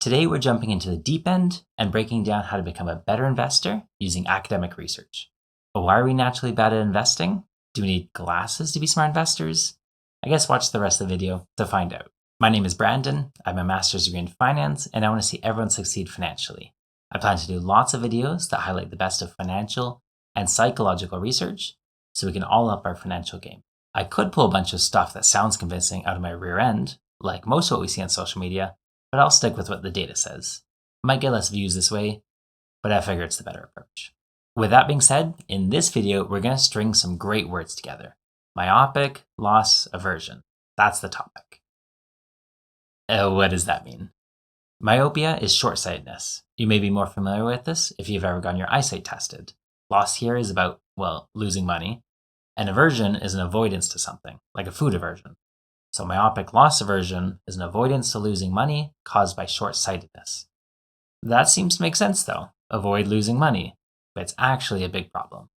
Today we're jumping into the deep end and breaking down how to become a better investor using academic research. But why are we naturally bad at investing? Do we need glasses to be smart investors? I guess watch the rest of the video to find out. My name is Brandon, I have a master's degree in finance, and I want to see everyone succeed financially. I plan to do lots of videos that highlight the best of financial and psychological research so we can all up our financial game. I could pull a bunch of stuff that sounds convincing out of my rear end, like most of what we see on social media, but I'll stick with what the data says. I might get less views this way, but I figure it's the better approach. With that being said, in this video, we're going to string some great words together. Myopic loss aversion. That's the topic. What does that mean? Myopia is short-sightedness. You may be more familiar with this if you've ever gotten your eyesight tested. Loss here is about, losing money. And aversion is an avoidance to something, like a food aversion. So myopic loss aversion is an avoidance to losing money caused by short-sightedness. That seems to make sense though. Avoid losing money, but it's actually a big problem.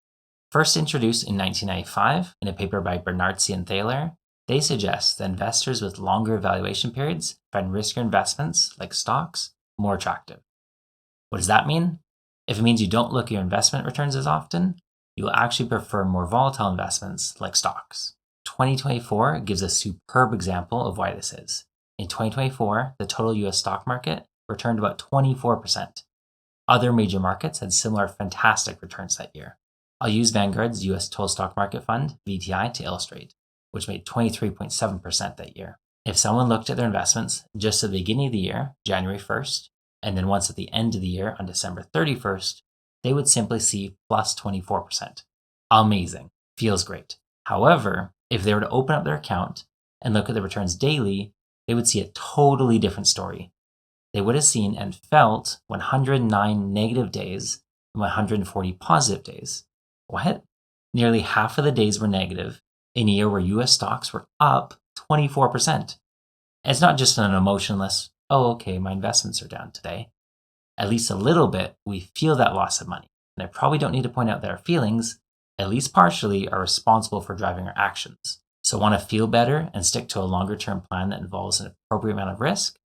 First introduced in 1995 in a paper by Benartzi and Thaler, they suggest that investors with longer evaluation periods find riskier investments, like stocks, more attractive. What does that mean? If it means you don't look at your investment returns as often, you will actually prefer more volatile investments, like stocks. 2024 gives a superb example of why this is. In 2024, the total US stock market returned about 24%. Other major markets had similar fantastic returns that year. I'll use Vanguard's US Total Stock Market Fund, VTI, to illustrate, which made 23.7% that year. If someone looked at their investments just at the beginning of the year, January 1st, and then once at the end of the year on December 31st, they would simply see plus 24%. Amazing. Feels great. However, if they were to open up their account and look at the returns daily, they would see a totally different story. They would have seen and felt 109 negative days and 140 positive days. What? Nearly half of the days were negative in a year where US stocks were up 24%. It's not just an emotionless, my investments are down today. At least a little bit, we feel that loss of money. And I probably don't need to point out that our feelings, at least partially, are responsible for driving our actions. So want to feel better and stick to a longer term plan that involves an appropriate amount of risk?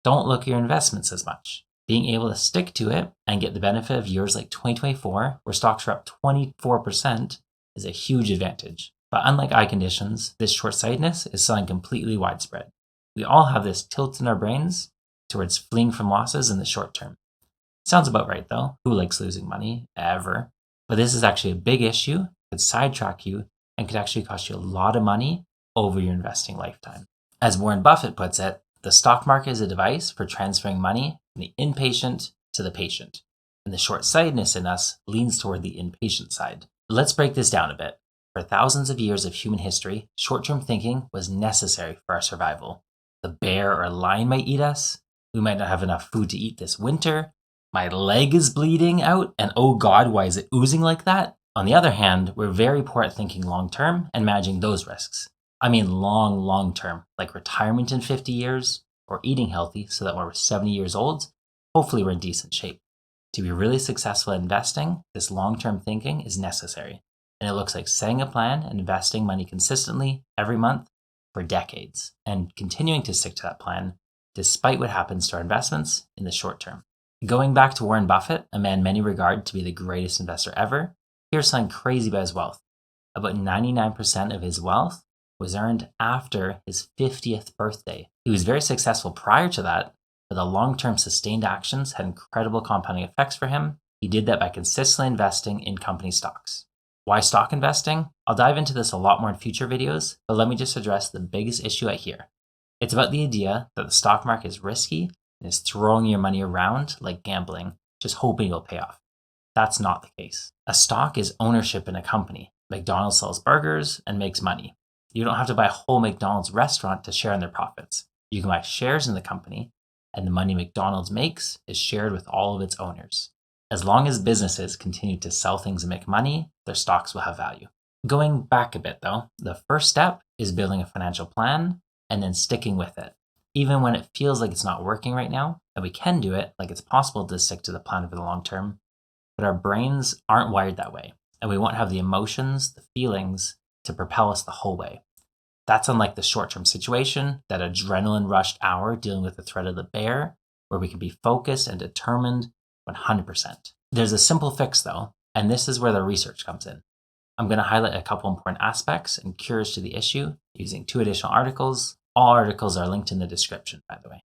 Don't look at your investments as much. Being able to stick to it and get the benefit of years like 2024, where stocks are up 24%, is a huge advantage. But unlike eye conditions, this short-sightedness is something completely widespread. We all have this tilt in our brains towards fleeing from losses in the short term. Sounds about right though. Who likes losing money? Ever. But this is actually a big issue, could sidetrack you, and could actually cost you a lot of money over your investing lifetime. As Warren Buffett puts it, the stock market is a device for transferring money from the impatient to the patient, and the short-sightedness in us leans toward the impatient side. Let's break this down a bit. For thousands of years of human history, short-term thinking was necessary for our survival. The bear or lion might eat us. We might not have enough food to eat this winter. My leg is bleeding out, and oh God, why is it oozing like that? On the other hand, we're very poor at thinking long-term and managing those risks. I mean long-term, like retirement in 50 years, or eating healthy so that when we're 70 years old, hopefully we're in decent shape. To be really successful at investing, this long-term thinking is necessary. And it looks like setting a plan and investing money consistently every month for decades, and continuing to stick to that plan despite what happens to our investments in the short term. Going back to Warren Buffett, a man many regard to be the greatest investor ever, here's something crazy about his wealth. About 99% of his wealth was earned after his 50th birthday. He was very successful prior to that, but the long-term sustained actions had incredible compounding effects for him. He did that by consistently investing in company stocks. Why stock investing? I'll dive into this a lot more in future videos, but let me just address the biggest issue I hear. It's about the idea that the stock market is risky and is throwing your money around like gambling, just hoping it'll pay off. That's not the case. A stock is ownership in a company. McDonald's sells burgers and makes money. You don't have to buy a whole McDonald's restaurant to share in their profits. You can buy shares in the company, and the money McDonald's makes is shared with all of its owners. As long as businesses continue to sell things and make money, their stocks will have value. Going back a bit though, the first step is building a financial plan and then sticking with it. Even when it feels like it's not working right now, and we can do it, like it's possible to stick to the plan over the long term, but our brains aren't wired that way, and we won't have the emotions, the feelings to propel us the whole way. That's unlike the short-term situation, that adrenaline rushed hour dealing with the threat of the bear, where we can be focused and determined 100%. There's a simple fix though, and this is where the research comes in. I'm going to highlight a couple important aspects and cures to the issue using 2 additional articles. All articles are linked in the description, by the way.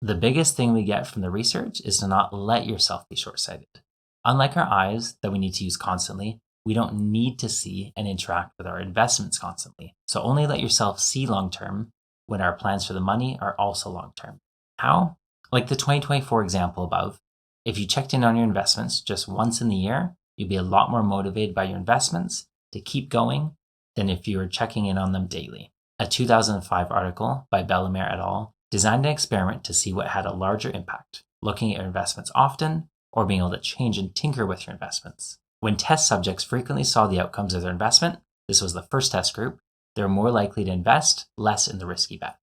The biggest thing we get from the research is to not let yourself be short-sighted. Unlike our eyes that we need to use constantly, we don't need to see and interact with our investments constantly. So only let yourself see long-term when our plans for the money are also long-term. How? Like the 2024 example above, if you checked in on your investments just once in the year, you'd be a lot more motivated by your investments to keep going than if you were checking in on them daily. A 2005 article by Bellemare et al. Designed an experiment to see what had a larger impact, looking at your investments often or being able to change and tinker with your investments. When test subjects frequently saw the outcomes of their investment, this was the first test group, they were more likely to invest less in the risky bet.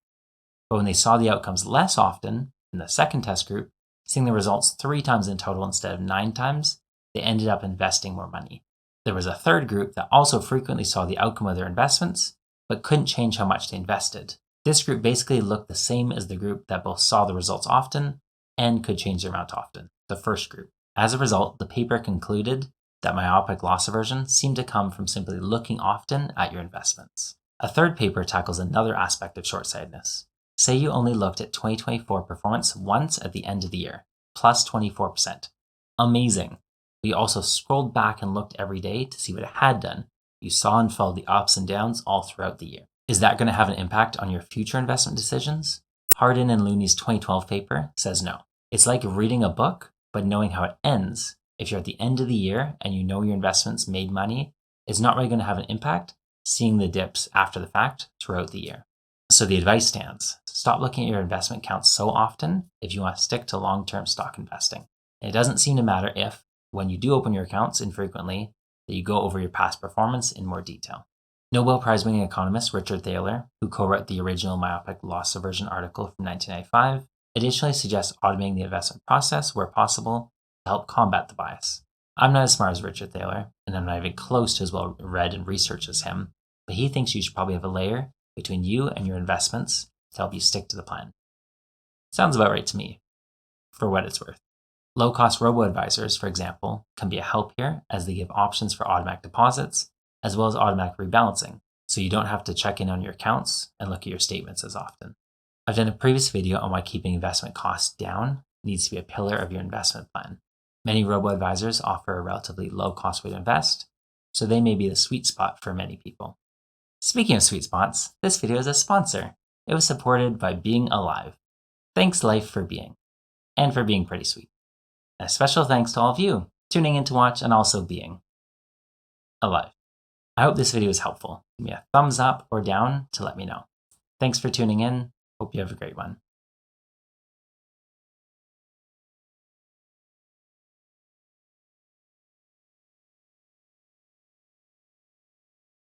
But when they saw the outcomes less often, in the second test group, seeing the results 3 times in total instead of 9 times, they ended up investing more money. There was a third group that also frequently saw the outcome of their investments, but couldn't change how much they invested. This group basically looked the same as the group that both saw the results often and could change their amount often, the first group. As a result, the paper concluded that myopic loss aversion seemed to come from simply looking often at your investments. A third paper tackles another aspect of short-sightedness. Say you only looked at 2024 performance once at the end of the year, plus 24%. Amazing. But you also scrolled back and looked every day to see what it had done. You saw and followed the ups and downs all throughout the year. Is that going to have an impact on your future investment decisions? Hardin and Looney's 2012 paper says no. It's like reading a book, but knowing how it ends. If you're at the end of the year and you know your investments made money, it's not really going to have an impact seeing the dips after the fact throughout the year. So the advice stands. Stop looking at your investment counts so often if you want to stick to long-term stock investing. And it doesn't seem to matter if, when you do open your accounts infrequently, that you go over your past performance in more detail. Nobel Prize-winning economist Richard Thaler, who co-wrote the original Myopic Loss Aversion article from 1995, additionally suggests automating the investment process where possible to help combat the bias. I'm not as smart as Richard Thaler, and I'm not even close to as well read and researched as him, but he thinks you should probably have a layer between you and your investments to help you stick to the plan. Sounds about right to me, for what it's worth. Low-cost robo-advisors, for example, can be a help here as they give options for automatic deposits as well as automatic rebalancing, so you don't have to check in on your accounts and look at your statements as often. I've done a previous video on why keeping investment costs down needs to be a pillar of your investment plan. Many robo-advisors offer a relatively low-cost way to invest, so they may be the sweet spot for many people. Speaking of sweet spots, this video is a sponsor. It was supported by Being Alive. Thanks, Life, for being, and for being pretty sweet. And a special thanks to all of you tuning in to watch and also being alive. I hope this video was helpful. Give me a thumbs up or down to let me know. Thanks for tuning in. Hope you have a great one.